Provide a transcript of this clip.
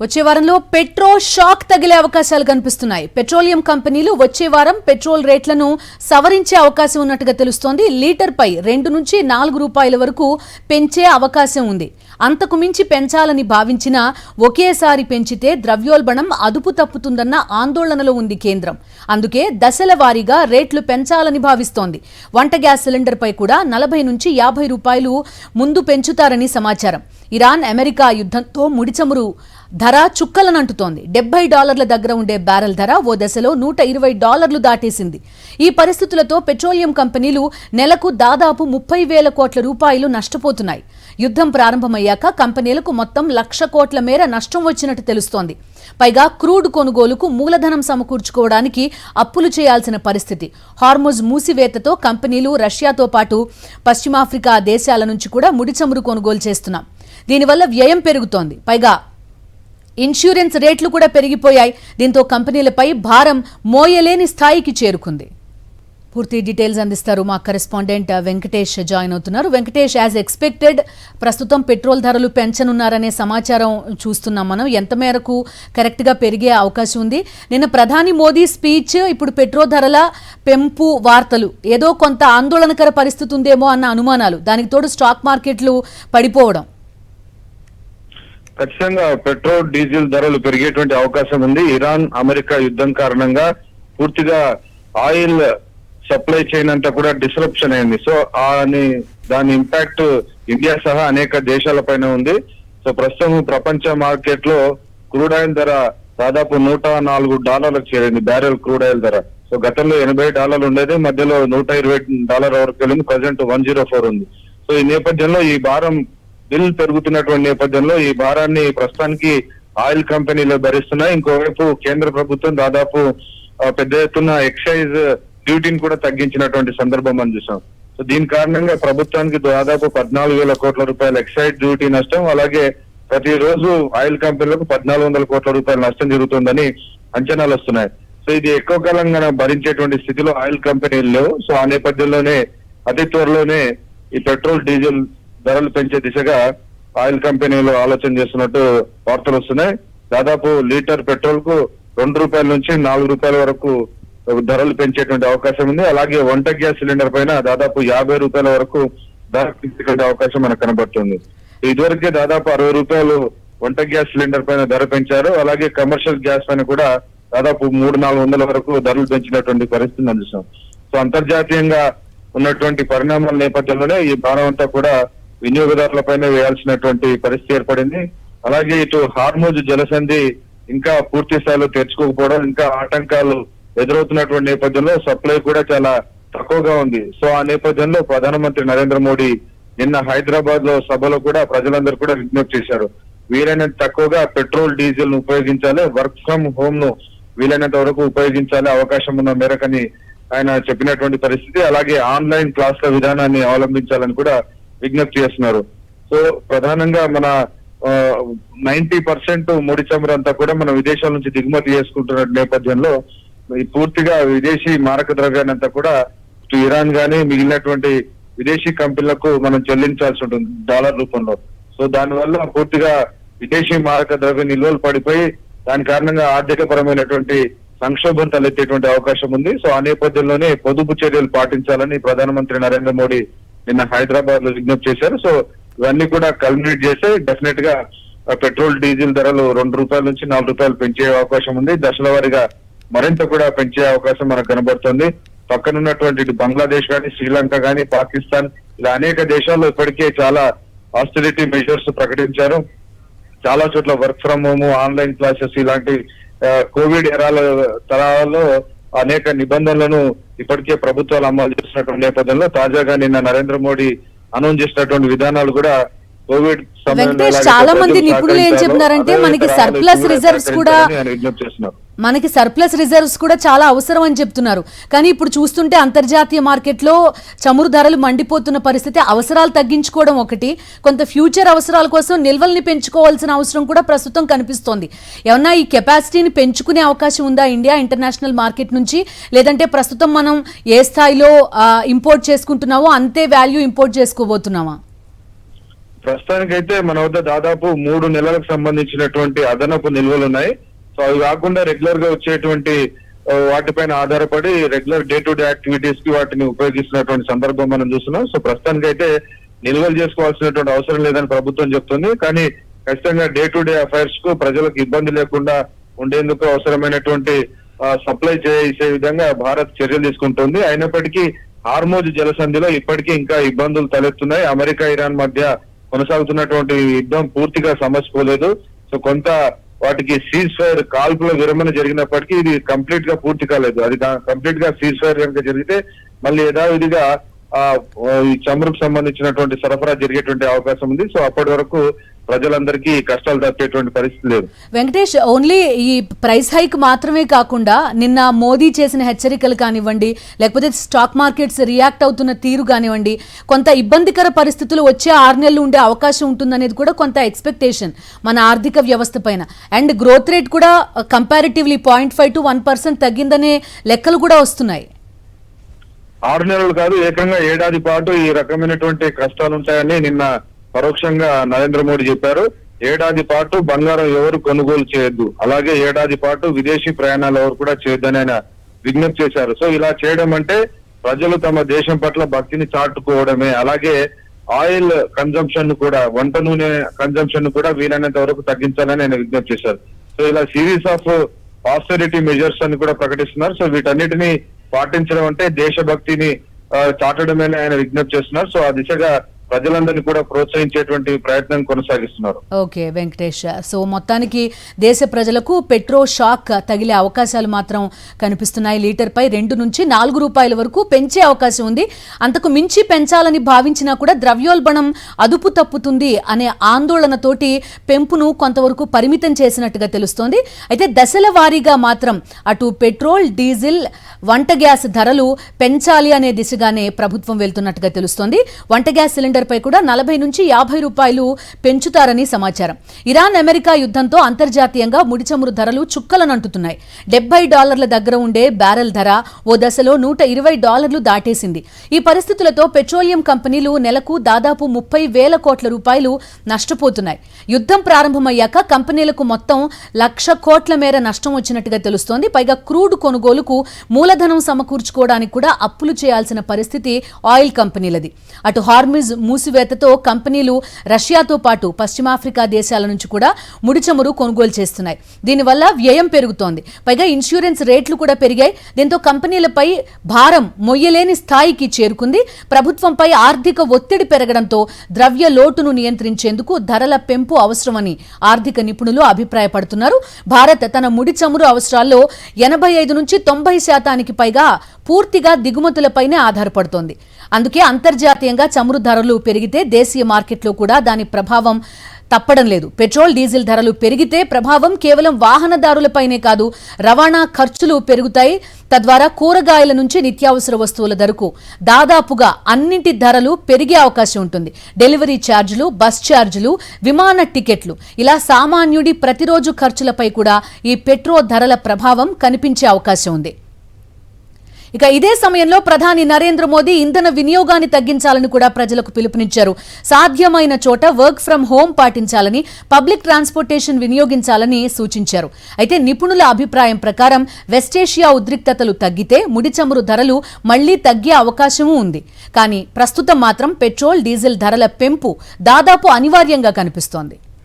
వచ్చే వారంలో petrol shock తగిలే అవకాశాలు కనిపిస్తున్నాయి. పెట్రోలియం కంపెనీలు వచ్చే వారం పెట్రోల్ రేట్లను సవరించే అవకాశం ఉన్నట్టుగా తెలుస్తోంది. లీటర్పై 2 నుంచి 4 రూపాయల వరకు పెంచే అవకాశం ఉంది. అంతకు మించి పెంచాలని భావించినా ఒకేసారి పెంచితే ద్రవ్యోల్బణం అదుపు తప్పుతుందన్న ఆందోళనలో ఉంది కేంద్రం. అందుకే దశల వారీగా రేట్లు పెంచాలని భావిస్తోంది. వంట గ్యాస్ సిలిండర్పై కూడా 40 నుంచి 50 రూపాయలు ముందు పెంచుతారని సమాచారం. ఇరాన్ అమెరికా యుద్ధంతో ముడిచమురు ధర చుక్కలనంటుతోంది. $70 దగ్గర ఉండే బ్యారెల్ ధర ఓ దశలో $120 దాటేసింది. ఈ పరిస్థితులతో పెట్రోలియం కంపెనీలు నెలకు దాదాపు 30,000 కోట్ల రూపాయలు నష్టపోతున్నాయి. యుద్ధం ప్రారంభమయ్యాక కంపెనీలకు మొత్తం 1,00,000 కోట్ల మేర నష్టం వచ్చినట్టు తెలుస్తోంది. పైగా క్రూడ్ కొనుగోలుకు మూలధనం సమకూర్చుకోవడానికి అప్పులు చేయాల్సిన పరిస్థితి. హార్ముజ్ మూసివేతతో కంపెనీలు రష్యాతో పాటు పశ్చిమాఫ్రికా దేశాల నుంచి కూడా ముడిచమురు కొనుగోలు చేస్తున్నాం. దీనివల్ల వ్యయం పెరుగుతోంది. పైగా ఇన్సూరెన్స్ రేట్లు కూడా పెరిగిపోయాయి. దీంతో కంపెనీలపై భారం మోయలేని స్థాయికి చేరుకుంది. పూర్తి డీటెయిల్స్ అందిస్తారు మా కరెస్పాండెంట్ వెంకటేష్ జాయిన్ అవుతున్నారు. వెంకటేష్, యాజ్ ఎక్స్పెక్టెడ్ ప్రస్తుతం పెట్రోల్ ధరలు పెంచనున్నారనే సమాచారం చూస్తున్నాం మనం. ఎంత మేరకు కరెక్ట్గా పెరిగే అవకాశం ఉంది? నిన్న ప్రధాని మోదీ స్పీచ్, ఇప్పుడు పెట్రోల్ ధరల పెంపు వార్తలు, ఏదో కొంత ఆందోళనకర పరిస్థితి ఉందేమో అన్న అనుమానాలు, దానికి తోడు స్టాక్ మార్కెట్లు పడిపోవడం. ఖచ్చితంగా పెట్రోల్ డీజిల్ ధరలు పెరిగేటువంటి అవకాశం ఉంది. ఇరాన్ అమెరికా యుద్ధం కారణంగా పూర్తిగా ఆయిల్ సప్లై చైన్ అంతా కూడా డిస్రప్షన్ అయింది. సో దాని ఇంపాక్ట్ ఇండియా సహా అనేక దేశాలపైన ఉంది. సో ప్రస్తుతం ప్రపంచ మార్కెట్ లో క్రూడ్ ఆయిల్ ధర దాదాపు $104 చేరింది, బ్యారెల్ క్రూడ్ ఆయిల్ ధర. సో గతంలో $80 ఉండేది, మధ్యలో $120 వరకు వెళ్ళింది, ప్రజెంట్ 104 ఉంది. సో ఈ నేపథ్యంలో ఈ భారం బిల్ పెరుగుతున్నటువంటి నేపథ్యంలో ఈ భారాన్ని ప్రస్తుతానికి ఆయిల్ కంపెనీలు భరిస్తున్నాయి. ఇంకోవైపు కేంద్ర ప్రభుత్వం దాదాపు పెద్ద ఎత్తున ఎక్సైజ్ డ్యూటీని కూడా తగ్గించినటువంటి సందర్భం మనం చూసాం. సో దీని కారణంగా ప్రభుత్వానికి దాదాపు 14,000 కోట్ల రూపాయల ఎక్సైజ్ డ్యూటీ నష్టం, అలాగే ప్రతిరోజు ఆయిల్ కంపెనీలకు 1,400 కోట్ల రూపాయల నష్టం జరుగుతుందని అంచనాలు వస్తున్నాయి. సో ఇది ఎక్కువ కాలంగా భరించేటువంటి స్థితిలో ఆయిల్ కంపెనీలు లేవు. సో ఆ నేపథ్యంలోనే అతి త్వరలోనే ఈ పెట్రోల్ డీజిల్ ధరలు పెంచే దిశగా ఆయిల్ కంపెనీలు ఆలోచన చేస్తున్నట్టు వార్తలు వస్తున్నాయి. దాదాపు లీటర్ పెట్రోల్ కు ₹2 నుంచి ₹4 వరకు ధరలు పెంచేటువంటి అవకాశం ఉంది. అలాగే వంట గ్యాస్ సిలిండర్ పైన దాదాపు ₹50 వరకు ధర పెంచే అవకాశం మనకు కనబడుతుంది. ఇదివరకే దాదాపు ₹60 వంట గ్యాస్ సిలిండర్ పైన ధర పెంచారు. అలాగే కమర్షియల్ గ్యాస్ పైన కూడా దాదాపు 300-400 వరకు ధరలు పెంచినటువంటి పరిస్థితి అందిస్తాం. సో అంతర్జాతీయంగా ఉన్నటువంటి పరిణామాల నేపథ్యంలోనే ఈ భారం అంతా కూడా వినియోగదారులపైన వేయాల్సినటువంటి పరిస్థితి ఏర్పడింది. అలాగే ఇటు హార్ముజ్ జలసంధి ఇంకా పూర్తి స్థాయిలో తెరుచుకోకపోవడం, ఇంకా ఆటంకాలు ఎదురవుతున్నటువంటి నేపథ్యంలో సప్లై కూడా చాలా తక్కువగా ఉంది. సో ఆ నేపథ్యంలో ప్రధానమంత్రి నరేంద్ర మోడీ నిన్న హైదరాబాద్ లో సభలో కూడా ప్రజలందరూ కూడా విజ్ఞప్తి చేశారు. వీలైనంత తక్కువగా పెట్రోల్ డీజిల్ ను ఉపయోగించాలి, వర్క్ ఫ్రం హోమ్ ను వీలైనంత వరకు ఉపయోగించాలి అవకాశం ఉన్న మేరకని ఆయన చెప్పినటువంటి పరిస్థితి. అలాగే ఆన్లైన్ క్లాసుల విధానాన్ని అవలంబించాలని కూడా విజ్ఞప్తి చేస్తున్నారు. సో ప్రధానంగా మన 90% ముడి చమురు అంతా కూడా మన విదేశాల నుంచి దిగుమతి చేసుకుంటున్న నేపథ్యంలో పూర్తిగా విదేశీ మారక ద్రవ్యాన్ని అంతా కూడా ఇరాన్ గానీ మిగిలినటువంటి విదేశీ కంపెనీలకు మనం చెల్లించాల్సి ఉంటుంది డాలర్ రూపంలో. సో దానివల్ల పూర్తిగా విదేశీ మారక ద్రవ్య నిల్వలు పడిపోయి దాని కారణంగా ఆర్థిక పరమైనటువంటి సంక్షోభం తలెత్తేటువంటి అవకాశం ఉంది. సో ఆ నేపథ్యంలోనే పొదుపు చర్యలు పాటించాలని ప్రధానమంత్రి నరేంద్ర మోడీ నిన్న హైదరాబాద్ లో విజ్ఞప్తి చేశారు. సో ఇవన్నీ కూడా కల్మినేట్ చేస్తే డెఫినెట్ గా పెట్రోల్ డీజిల్ ధరలు ₹2 నుంచి ₹4 పెంచే అవకాశం ఉంది. దశల వారీగా మరింత కూడా పెంచే అవకాశం మనకు కనబడుతుంది. పక్కనున్నటువంటి బంగ్లాదేశ్ కానీ, శ్రీలంక కానీ, పాకిస్తాన్ ఇలా అనేక దేశాల్లో ఇప్పటికే చాలా ఆస్టెరిటీ మెజర్స్ ప్రకటించారు. చాలా చోట్ల work from home, online classes ఇలాంటి కోవిడ్ తరాలలో అనేక నిబంధనలను ఇప్పటికే ప్రభుత్వాలు అమలు చేస్తున్నటువంటి నేపథ్యంలో తాజాగా నిన్న నరేంద్ర మోడీ అనౌన్స్ చేసినటువంటి విధానాలు కూడా కోవిడ్ వెంకటేష్, చాలా మంది నిపుణులు ఏం చెప్తున్నారంటే మనకి సర్ప్లస్ రిజర్వ్స్ కూడా చాలా అవసరం అని చెప్తున్నారు. కానీ ఇప్పుడు చూస్తుంటే అంతర్జాతీయ మార్కెట్లో చమురు ధరలు మండిపోతున్న పరిస్థితి. అవసరాలు తగ్గించుకోవడం ఒకటి, కొంత ఫ్యూచర్ అవసరాల కోసం నిల్వల్ని పెంచుకోవాల్సిన అవసరం కూడా ప్రస్తుతం కనిపిస్తోంది. ఏమన్నా ఈ కెపాసిటీని పెంచుకునే అవకాశం ఉందా ఇండియా ఇంటర్నేషనల్ మార్కెట్ నుంచి? లేదంటే ప్రస్తుతం మనం ఏ స్థాయిలో ఇంపోర్ట్ చేసుకుంటున్నామో అంతే వాల్యూ ఇంపోర్ట్ చేసుకోబోతున్నామా? ప్రస్తుతానికైతే మన వద్ద దాదాపు 3 నెలలకు సంబంధించినటువంటి అదనపు నిల్వలు ఉన్నాయి. సో అవి కాకుండా రెగ్యులర్ గా వచ్చేటువంటి వాటిపైన ఆధారపడి regular day to day activities కి వాటిని ఉపయోగిస్తున్నటువంటి సందర్భం మనం చూస్తున్నాం. సో ప్రస్తుతానికైతే నిల్వలు చేసుకోవాల్సినటువంటి అవసరం లేదని ప్రభుత్వం చెప్తుంది. కానీ ఖచ్చితంగా డే టు డే అఫైర్స్ కు ప్రజలకు ఇబ్బంది లేకుండా ఉండేందుకు అవసరమైనటువంటి సప్లై చేసే విధంగా భారత్ చర్యలు తీసుకుంటుంది. అయినప్పటికీ హార్మోజ్ జలసంధిలో ఇప్పటికీ ఇంకా ఇబ్బందులు తలెత్తున్నాయి. అమెరికా ఇరాన్ మధ్య కొనసాగుతున్నటువంటి యుద్ధం పూర్తిగా సమసిపోలేదు. సో కొంత వాటికి సీజ్ ఫైర్ కాల్పుల విరమణ జరిగినప్పటికీ ఇది కంప్లీట్ గా పూర్తి కాలేదు. అది కంప్లీట్ గా సీజ్ ఫైర్ కనుక జరిగితే మళ్ళీ యథావిధిగా ఈ చమురుకు సంబంధించినటువంటి సరఫరా జరిగేటువంటి అవకాశం ఉంది. సో అప్పటి వరకు ప్రజలందరికీ కష్టాలు తప్పేటువంటి పరిస్థితి లేదు. వెంకటేష్, ఓన్లీ ఈ ప్రైస్ హైక్ మాత్రమే కాకుండా నిన్న మోదీ చేసిన హెచ్చరికలు కానివ్వండి, లేకపోతే స్టాక్ మార్కెట్స్ రియాక్ట్ అవుతున్న తీరు కానివ్వండి, కొంత ఇబ్బందికర పరిస్థితులు వచ్చే 6 నెలలు ఉండే అవకాశం ఉంటుందనేది కూడా కొంత ఎక్స్పెక్టేషన్ మన ఆర్థిక వ్యవస్థ పైన. అండ్ గ్రోత్ రేట్ కూడా కంపారిటివ్లీ 0.5 to 1% తగ్గిందనే లెక్కలు కూడా వస్తున్నాయి. 6 నెలలు కాదు, ఏకంగా ఏడాది పాటు ఈ రకమైనటువంటి కష్టాలు ఉంటాయని నిన్న పరోక్షంగా నరేంద్ర మోడీ చెప్పారు. ఏడాది పాటు బంగారం ఎవరు కొనుగోలు చేయొద్దు, అలాగే ఏడాది పాటు విదేశీ ప్రయాణాలు ఎవరు కూడా చేయొద్దని ఆయన విజ్ఞప్తి చేశారు. సో ఇలా చేయడం అంటే ప్రజలు తమ దేశం పట్ల భక్తిని చాటుకోవడమే. అలాగే ఆయిల్ కన్జంప్షన్ కూడా, వంట నూనె కన్జంప్షన్ కూడా వీలైనంత వరకు తగ్గించాలని ఆయన విజ్ఞప్తి చేశారు. సో ఇలా సిరీస్ ఆఫ్ ఆస్టెరిటీ మెజర్స్ అని కూడా ప్రకటిస్తున్నారు. సో వీటన్నిటిని పాటించడం అంటే దేశభక్తిని చాటడమేని ఆయన విజ్ఞప్తి చేస్తున్నారు. సో ఆ దిశగా ప్రజలందరినీ కూడా ప్రోత్సహించేటువంటి ప్రయత్నం కొనసాగిస్తున్నారు. ఓకే వెంకటేష్, సో మొత్తానికి దేశ ప్రజలకు పెట్రోల్ షాక్ తగిలే అవకాశాలు మాత్రం కనిపిస్తున్నాయి. లీటర్పై 2 నుంచి 4 రూపాయల వరకు పెంచే అవకాశం ఉంది. అంతకు మించి పెంచాలని భావించినా కూడా ద్రవ్యోల్బణం అదుపు తప్పుతుంది అనే ఆందోళనతోటి పెంపును కొంతవరకు పరిమితం చేసినట్టుగా తెలుస్తోంది. అయితే దశల వారీగా మాత్రం అటు పెట్రోల్, డీజిల్, వంట గ్యాస్ ధరలు పెంచాలి అనే దిశగానే ప్రభుత్వం వెళ్తున్నట్టుగా తెలుస్తోంది. వంట గ్యాస్ సిలిండర్ పై కూడా 40 నుంచి 50 రూపాయలు పెంచుతారని సమాచారం. ఇరాన్ అమెరికా యుద్ధంతో అంతర్జాతీయంగా ముడి చమురు ధరలు చుక్కలనంటున్నాయి. $70 దగ్గర ఉండే బ్యారెల్ ధర ఓ దశలో $120 దాటేసింది. ఈ పరిస్థితులతో పెట్రోలియం కంపెనీలు నెలకు దాదాపు 30,000 కోట్ల రూపాయలు నష్టపోతున్నాయి. యుద్ధం ప్రారంభమయ్యాక కంపెనీలకు మొత్తం 1,00,000 కోట్ల మేర నష్టం వచ్చినట్టుగా తెలుస్తోంది. పైగా క్రూడ్ కొనుగోలుకు మూలధనం సమకూర్చుకోవడానికి కూడా అప్పులు చేయాల్సిన పరిస్థితి ఆయిల్ కంపెనీలది. అటు హార్మిజ్ మూసివేతతో కంపెనీలు రష్యాతో పాటు పశ్చిమాఫ్రికా దేశాల నుంచి కూడా ముడి చమురు కొనుగోలు చేస్తున్నాయి. దీనివల్ల వ్యయం పెరుగుతోంది. పైగా ఇన్సూరెన్స్ రేట్లు కూడా పెరిగాయి. దీంతో కంపెనీలపై భారం మొయ్యలేని స్థాయికి చేరుకుంది. ప్రభుత్వంపై ఆర్థిక ఒత్తిడి పెరగడంతో ద్రవ్య లోటును నియంత్రించేందుకు ధరల పెంపు అవసరమని ఆర్థిక నిపుణులు అభిప్రాయపడుతున్నారు. భారత్ తన ముడి చమురు అవసరాల్లో 85 నుంచి 90% పైగా పూర్తిగా దిగుమతులపైనే ఆధారపడుతోంది. అందుకే అంతర్జాతీయంగా చమురు ధరలు పెరిగితే దేశీయ మార్కెట్లో కూడా దాని ప్రభావం తప్పడం లేదు. పెట్రోల్, డీజిల్ ధరలు పెరిగితే ప్రభావం కేవలం వాహనదారులపైనే కాదు, రవాణా ఖర్చులు పెరుగుతాయి. తద్వారా కూరగాయల నుంచి నిత్యావసర వస్తువుల ధరకు దాదాపుగా అన్నింటి ధరలు పెరిగే అవకాశం ఉంటుంది. డెలివరీ ఛార్జీలు, బస్ ఛార్జీలు, విమాన టికెట్లు, ఇలా సామాన్యుడి ప్రతిరోజు ఖర్చులపై కూడా ఈ పెట్రోల్ ధరల ప్రభావం కనిపించే అవకాశం ఉంది. ఇక ఇదే సమయంలో ప్రధాని నరేంద్ర మోదీ ఇంధన వినియోగాన్ని తగ్గించాలని కూడా ప్రజలకు పిలుపునిచ్చారు. సాధ్యమైన చోట వర్క్ ఫ్రం హోం పాటించాలని, పబ్లిక్ ట్రాన్స్పోర్టేషన్ వినియోగించాలని సూచించారు. అయితే నిపుణుల అభిప్రాయం ప్రకారం వెస్టేషియా ఉద్రిక్తతలు తగ్గితే ముడి చమురు ధరలు మళ్లీ తగ్గే అవకాశమూ ఉంది. కానీ ప్రస్తుతం మాత్రం పెట్రోల్, డీజిల్ ధరల పెంపు దాదాపు అనివార్యంగా కనిపిస్తోంది.